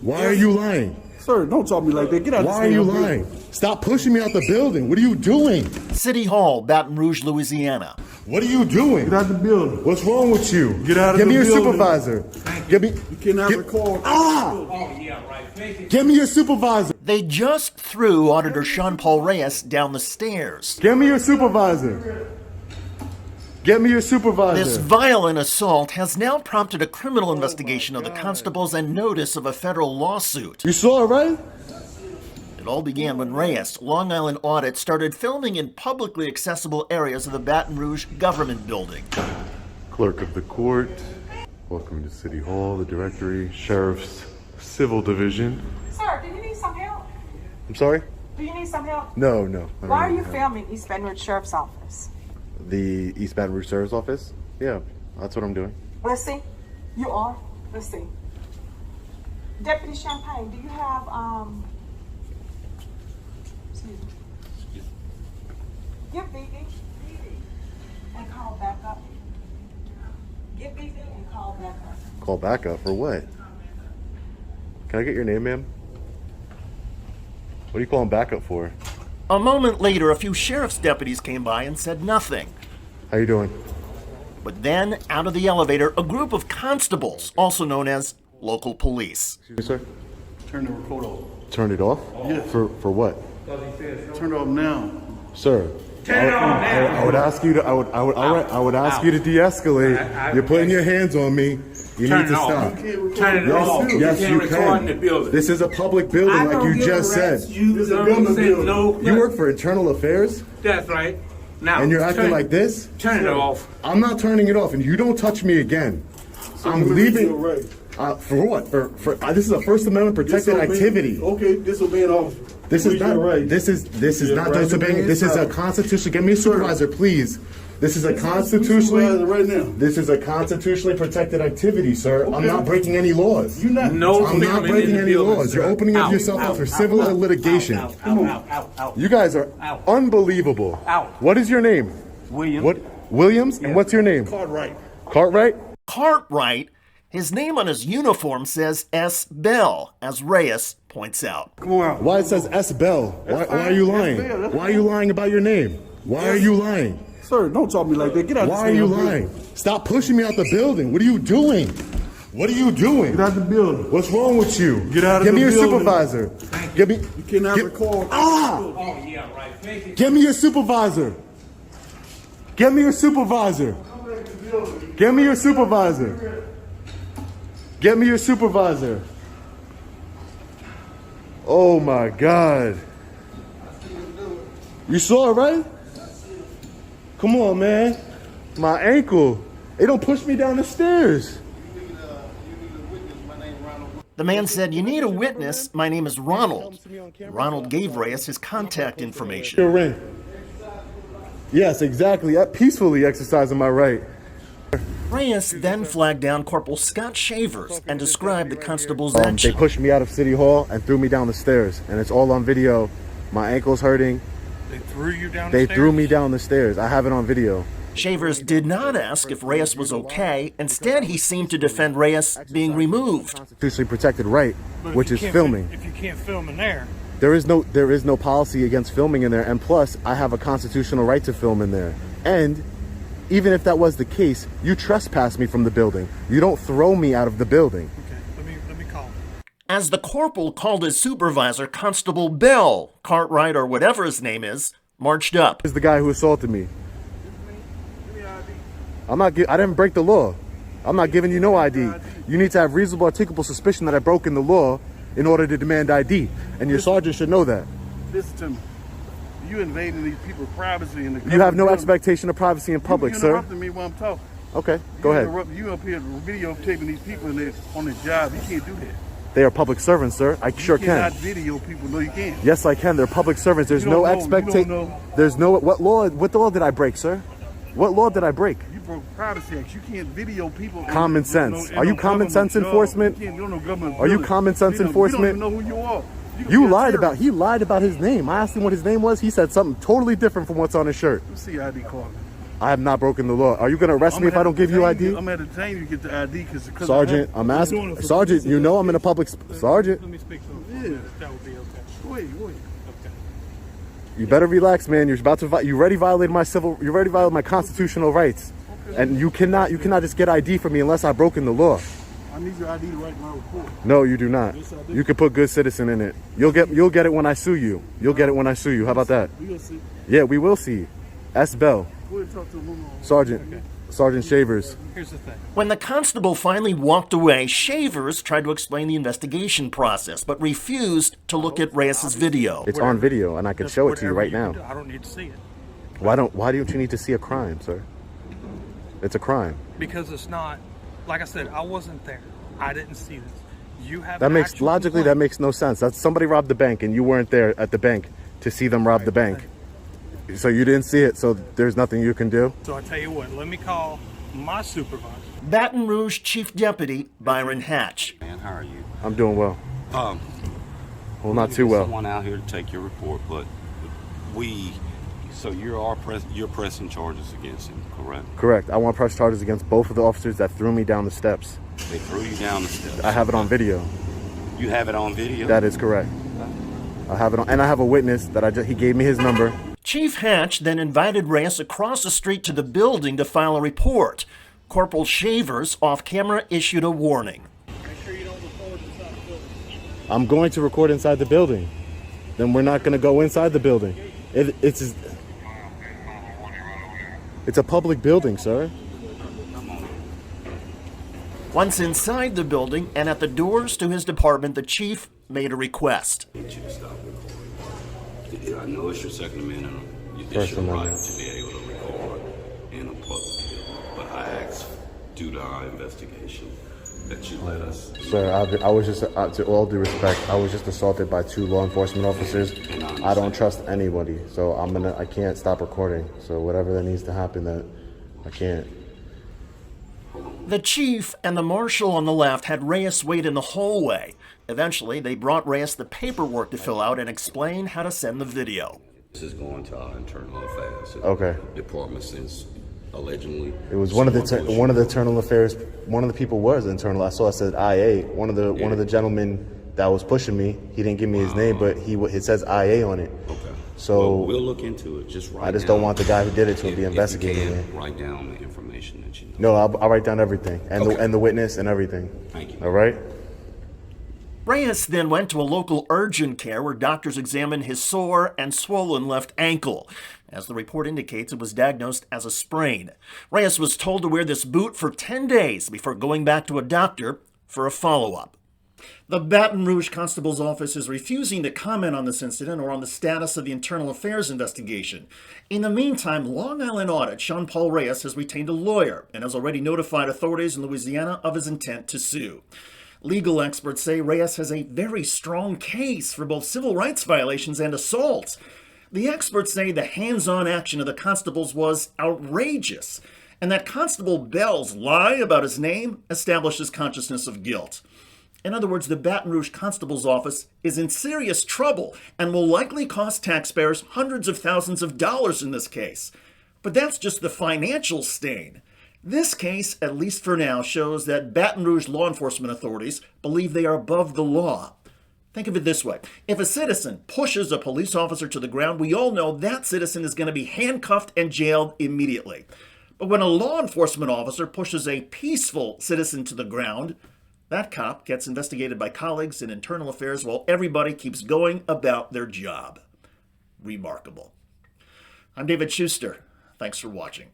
Why are you lying? Sir, don't talk to me like that. Get out of the Why are you lying? Stop pushing me out the building. What are you doing? City Hall, Baton Rouge, Louisiana. What are you doing? Get out of the building. What's wrong with you? Get out of Give the me your building. supervisor. Give me. You cannot record. Oh, yeah, right. Give me your supervisor. They just threw Auditor Paul Reyes down the stairs. Give me your supervisor. Get me your supervisor. This violent assault has now prompted a criminal investigation of the constables and notice of a federal lawsuit. You saw it, right? It all began when Reyes, Long Island Audit, started filming in publicly accessible areas of the Baton Rouge government building. Clerk of the court, welcome to City Hall, the directory, Sheriff's Civil Division. Sir, do you need some help? I'm sorry? Do you need some help? No. Why are you filming East Baton Rouge Sheriff's Office? The East Baton Rouge Sheriff's Office? Yeah, that's what I'm doing. Let's see. You are? Let's see. Deputy Champagne, do you have, excuse me. Give BD and call back up. Give BD and call back up. Call backup for what? Can I get your name, ma'am? What are you calling backup for? A moment later, a few sheriff's deputies came by and said nothing. How you doing? But then, out of the elevator, a group of constables, also known as local police. Excuse me, sir? Turn the record off. Turn it off? Yeah. For what? Turn it off now. Sir, I would ask you to I would ask you to de-escalate. You're putting your hands on me. You need to stop. Turn it off. Yes, you record in the can. building. This is a public building, like you just said. This is a government building. No, You work for Internal Affairs, that's right. Now, and you're acting like this? Turn it off. I'm not turning it off, and you don't touch me again. I'm leaving. Right. For what? This is a First Amendment protected activity. Okay, disobeying officer. This is not. Right. This is not right. disobeying. This is a constitution. Give me a supervisor, please. This is a constitutionally. Right now. This is a constitutionally protected activity, sir. Okay. I'm not breaking any laws. You're not. No, I'm not breaking any laws. You're opening up yourself up for civil litigation. You guys are unbelievable. What is your name? William. What? Williams? And what's your name? Cartwright. Cartwright? Cartwright, his name on his uniform says S. Bell, as Reyes points out. Come on out. Why it says S. Bell? Why are you lying? Why are you lying about your name? Why are you lying? Sir, don't talk to me like that. Get out of the Why are you lying? Stop pushing me out the building. What are you doing? What are you doing? Get out of the building. What's wrong with you? Get out of Give the me your building. supervisor. Give me. You cannot record. Oh, yeah, right. Give me your supervisor. Give me your supervisor. Give me your supervisor. Get me your supervisor. Oh my God. You saw it, right? Come on, man. My ankle. They don't push me down the stairs. The man said, "You need a witness. My name is Ronald." Ronald gave Reyes his contact information. Your ring. Yes, exactly. Peacefully exercising my right. Reyes then flagged down Corporal Shavers and described the constable's They action. pushed me out of City Hall and threw me down the stairs, and it's all on video. My ankle's hurting. They threw you down the They stairs? threw me down the stairs. I have it on video. Shavers did not ask if Reyes was okay. Instead, he seemed to defend Reyes being removed. Constitutionally protected right, But if which you is can't filming. If you can't film in there, There is no policy against filming in there, and plus, I have a constitutional right to film in there. And even if that was the case, you trespass me from the building. You don't throw me out of the building. okay, let me call him. As the corporal called his supervisor, Constable Bell, Cartwright or whatever his name is, marched up. Is the guy who assaulted me? I didn't break the law. I'm not giving you no ID. You need to have reasonable articulable suspicion that I broke in the law in order to demand ID, and your sergeant should know that. Listen to me. You invading these people's privacy in the You have no expectation of privacy in public, you sir. interrupting me while I'm talking. Okay, go ahead. You up here videotaping these people on their job. You can't do that. They are public servants, sir. I sure You cannot can. video people. No, you can't. Yes, I can. They're public servants. There's You don't no know. You expectation. don't know. There's no what law did I break, sir? What law did I break? You broke Privacy Act. You can't video people. Common sense. Are you common sense enforcement? Are you common sense enforcement? You don't even know who you are. You lied about. He lied about his name. I asked him what his name was. He said something totally different from what's on his shirt. Let's see ID card. I have not broken the law. Are you going to arrest me if I don't give you ID? I'm at the time you get the ID because Sergeant, I'm asking. Sergeant, you know I'm in a public... Sergeant, Let me speak to him. That would be okay. Wait. Okay. you better relax, man. You're about to... You already violated my constitutional rights. And you cannot just get ID from me unless I've broken the law. I need your ID to write my report. No, you do not. Yes, I do. You can put good citizen in it. You'll get it when I sue you. You'll get it when I sue you. How about that? We gonna see. Yeah, we will see. S. Bell. We'll talk to him. Sergeant Shavers. Here's the thing. When the constable finally walked away, Shavers tried to explain the investigation process, but refused to look at Reyes' video. It's on video, and I can show it to you right now. I don't need to see it. Why don't you need to see a crime, sir? It's a crime. Because it's not, like I said, I wasn't there. I didn't see this. You have That an makes actual logically complaint. that makes no sense. That's somebody robbed the bank, and you weren't there at the bank to see them rob the bank. So you didn't see it. So there's nothing you can do. So I tell you what, let me call my supervisor. Baton Rouge Chief Deputy Byron Hatch. Man, how are you? I'm doing well. Well, not too well. Someone out here to take your report, but so you're pressing charges against him, correct? Correct. I want to press charges against both of the officers that threw me down the steps. They threw you down the steps. I have it on video. You have it on video? That is correct. I have it on, and I have a witness that he gave me his number. Chief Hatch then invited Reyes across the street to the building to file a report. Corporal Shavers, off camera, issued a warning. I'm going to record inside the building. Then we're not going to go inside the building. It's a public building, sir. Once inside the building and at the doors to his department, the chief made a request. I need you to stop recording. I know it's your Second Amendment. It's First your right Amendment. to be able to record in a public building. But I ask, due to our investigation, that you let us. Sir, I was just, to all due respect, I was just assaulted by 2 law enforcement officers. I don't trust anybody, so I can't stop recording. So whatever that needs to happen, that I can't. The chief and the marshal on the left had Reyes wait in the hallway. Eventually, they brought Reyes the paperwork to fill out and explain how to send the video. This is going to our internal affairs. Okay. Department since allegedly. It was one of the internal affairs. One of the people was internal. I saw it said IA. One of the gentlemen that was pushing me. He didn't give me his name, but it says IA on it. Okay. So well, we'll look into it. Just write I just down, don't want the guy who did it to be if investigating you me. can, write down the information that you know. No, I'll write down everything and Okay. the witness and everything. Thank you. All right. Reyes then went to a local urgent care where doctors examined his sore and swollen left ankle. As the report indicates, it was diagnosed as a sprain. Reyes was told to wear this boot for 10 days before going back to a doctor for a follow-up. The Baton Rouge Constable's Office is refusing to comment on this incident or on the status of the internal affairs investigation. In the meantime, Long Island Audit Sean Paul Reyes has retained a lawyer and has already notified authorities in Louisiana of his intent to sue. Legal experts say Reyes has a very strong case for both civil rights violations and assaults. The experts say the hands-on action of the constables was outrageous, and that Constable Bell's lie about his name establishes consciousness of guilt. In other words, the Baton Rouge Constable's Office is in serious trouble and will likely cost taxpayers hundreds of thousands of dollars in this case. But that's just the financial stain. This case, at least for now, shows that Baton Rouge law enforcement authorities believe they are above the law. Think of it this way. If a citizen pushes a police officer to the ground, we all know that citizen is going to be handcuffed and jailed immediately. But when a law enforcement officer pushes a peaceful citizen to the ground, that cop gets investigated by colleagues in internal affairs while everybody keeps going about their job. Remarkable. I'm David Shuster. Thanks for watching.